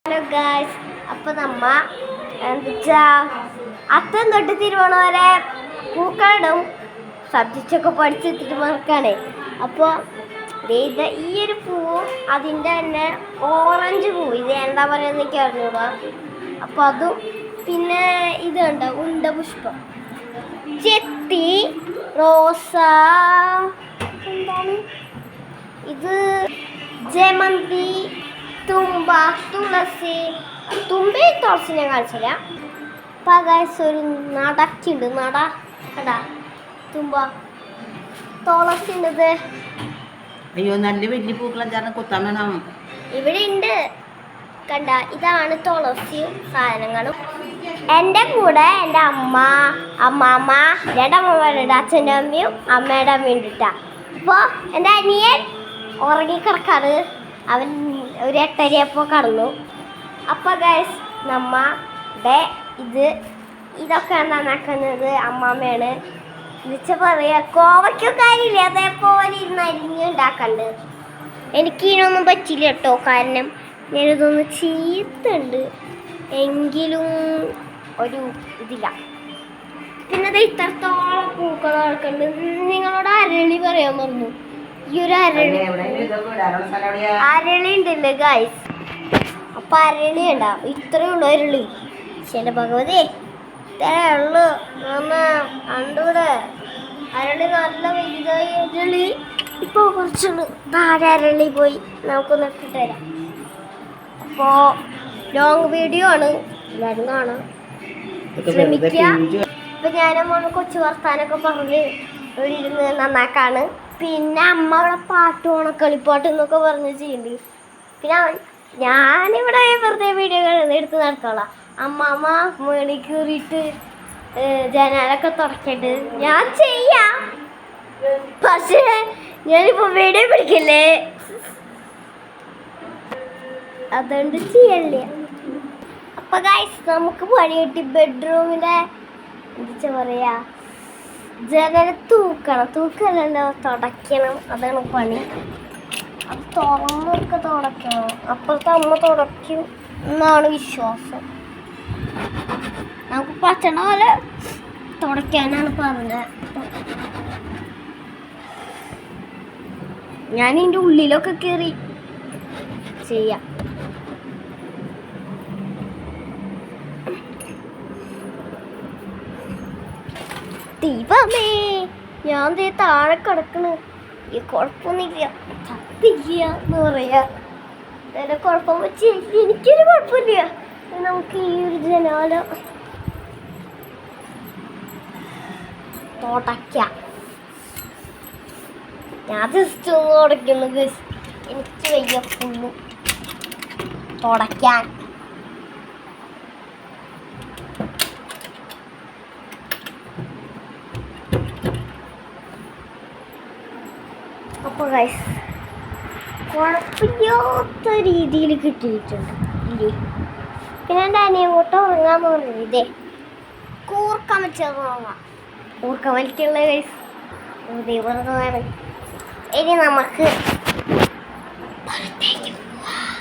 Hello guys, അപ്പോൾ നമ്മ എന്താ അത്തം തൊട്ട് തിരുവോണം വരെ പൂക്കളിടും സബ്ജക്റ്റൊക്കെ പഠിച്ചെത്തിട്ട് മറക്കാണ്. അപ്പോൾ ഈ ഒരു പൂവും അതിൻ്റെ തന്നെ ഓറഞ്ച് പൂ, ഇത് എന്താ പറയുക എന്നൊക്കെ അറിഞ്ഞൂടാ. അപ്പോൾ അതും പിന്നെ ഇതുണ്ട് ഉണ്ട പുഷ്പം, ചെത്തി, റോസ, എന്താണ് ഇത്, ജമന്തി, തുമ്പ, തുളസി. തുമ്പയും തുളസി ഞാൻ കാണിച്ചില്ല. പകാശ ഒരു നടക്കുണ്ട്, കടാ തുമ്പ, തുളസി ഉണ്ട്. അയ്യോ, നല്ല വലിയ പൂക്കളെന്താണ് കുത്താൻ വേണം. ഇവിടെ ഉണ്ട് കണ്ട, ഇതാണ് തുളസിയും സാധനങ്ങളും. എൻ്റെ കൂടെ എൻ്റെ അമ്മാമ്മ, രണ്ടമ്മമാരുണ്ട്, അച്ഛൻ്റെ അമ്മയും അമ്മയുടെ അമ്മയും ഉണ്ടിട്ടാ. അപ്പോൾ എൻ്റെ അനിയൻ ഉറങ്ങിക്കിടക്കാറ്, അവൻ ഒരു 8:30 കടന്നു. അപ്പോൾ ഗൈസ്, നമ്മടെ ഇതൊക്കെ നന്നാക്കുന്നത് അമ്മാമ്മയാണ്. എന്നുവെച്ചാൽ പറയുക, കോവയ്ക്കൊക്കെ കാര്യമില്ല, അതേപോലെ ഇരുന്ന് അരിഞ്ഞുണ്ടാക്കണ്ട്. എനിക്ക് ഇതിനൊന്നും പറ്റില്ല കേട്ടോ, കാരണം ഞാനിതൊന്ന് ചീത്തുണ്ട് എങ്കിലും ഒരു ഇതില്ല. പിന്നെ അത് ഇത്രത്തോളം പൂക്കൾ നടക്കുന്നുണ്ട്. നിങ്ങളോട് അരളി പറയാൻ പറഞ്ഞു. ഈ ഒരു അരളി ഉണ്ടല്ലോ ഗൈസ്, അപ്പൊ അരളി ഉണ്ടാവും. ഇത്രയേ ഉള്ളൂ അരളി. ശരി ഭഗവതി, ഇത്രയേ ഉള്ളൂ. കണ്ടൂടെ അരളി നല്ല വലുതായി. അരളി ഇപ്പൊ കുറച്ചുള്ളൂ. താഴെ അരളി പോയി, നമുക്കൊന്ന് ഇട്ടിട്ട് വരാം. അപ്പോൾ ലോങ് വീഡിയോ ആണ്, എല്ലാവരും കാണാം, ശ്രമിക്കുക. ഇപ്പൊ ഞാനമ്മ കൊച്ചു വർത്താനൊക്കെ പറഞ്ഞ് ഇവിടെ ഇരുന്ന് നന്നാക്കാണ്. പിന്നെ അമ്മ അവിടെ പാട്ട് ഓണക്കളിപ്പാട്ട് എന്നൊക്കെ പറഞ്ഞ് ചെയ്യുന്നുണ്ട്. പിന്നെ ഞാനിവിടെ വെറുതെ വീഡിയോകൾ എടുത്ത് നടത്തോളാം. അമ്മാമ്മ മേളിൽ കയറിയിട്ട് ജനാലൊക്കെ തുറക്കിട്ട് ഞാൻ ചെയ്യാം, പക്ഷേ ഞാനിപ്പോൾ വീഡിയോ പിടിക്കില്ലേ, അതുകൊണ്ട് ചെയ്യല്ലേ. അപ്പൊ ഗൈസ്, നമുക്ക് പണി കിട്ടി. ബെഡ്റൂമിലെ എന്താ പറയാ, ജനൽ തൂക്കലല്ലോ, തുടയ്ക്കണം. അതാണ് പണി. അത് തുറന്നൊക്കെ തുടയ്ക്കണം. അപ്പോഴത്തെ അമ്മ തുടയ്ക്കും എന്നാണ് വിശ്വാസം. നമുക്ക് പറ്റണ പോലെ തുടയ്ക്കാനാണ് പറഞ്ഞത്. ഞാൻ ഇതിൻ്റെ ഉള്ളിലൊക്കെ കയറി ചെയ്യാം. ദൈവമേ, ഞാൻ താഴെ കിടക്കണ്. ഈ കുഴപ്പമൊന്നുമില്ല, ചത്തില്ല എന്ന് പറയാ. അതിൻ്റെ കുഴപ്പം വെച്ച് എനിക്കൊരു കുഴപ്പമില്ല. നമുക്ക് ഈ ഒരു ജനാല തുടയ്ക്കാം. ഞാൻ ജസ്റ്റ് ഒന്ന് തുടയ്ക്കുന്നത്, എനിക്ക് വയ്യ ഫുള്ള് തുടയ്ക്കാൻ. അപ്പോൾ ഗൈസ്, കുഴപ്പമില്ലാത്ത രീതിയിൽ കിട്ടിയിട്ടുണ്ട് ഇല്ലേ. പിന്നെ എൻ്റെ അനിയങ്ങോട്ട് ഉറങ്ങാന്ന് പറഞ്ഞത് ഇതേ കൂർക്കം വെച്ചത് ഉറങ്ങാം. കൂർക്കം വലിക്കുള്ള ഗൈസ് വെറുതെ. ഇനി നമുക്ക് പുറത്തേക്ക് പോവാം.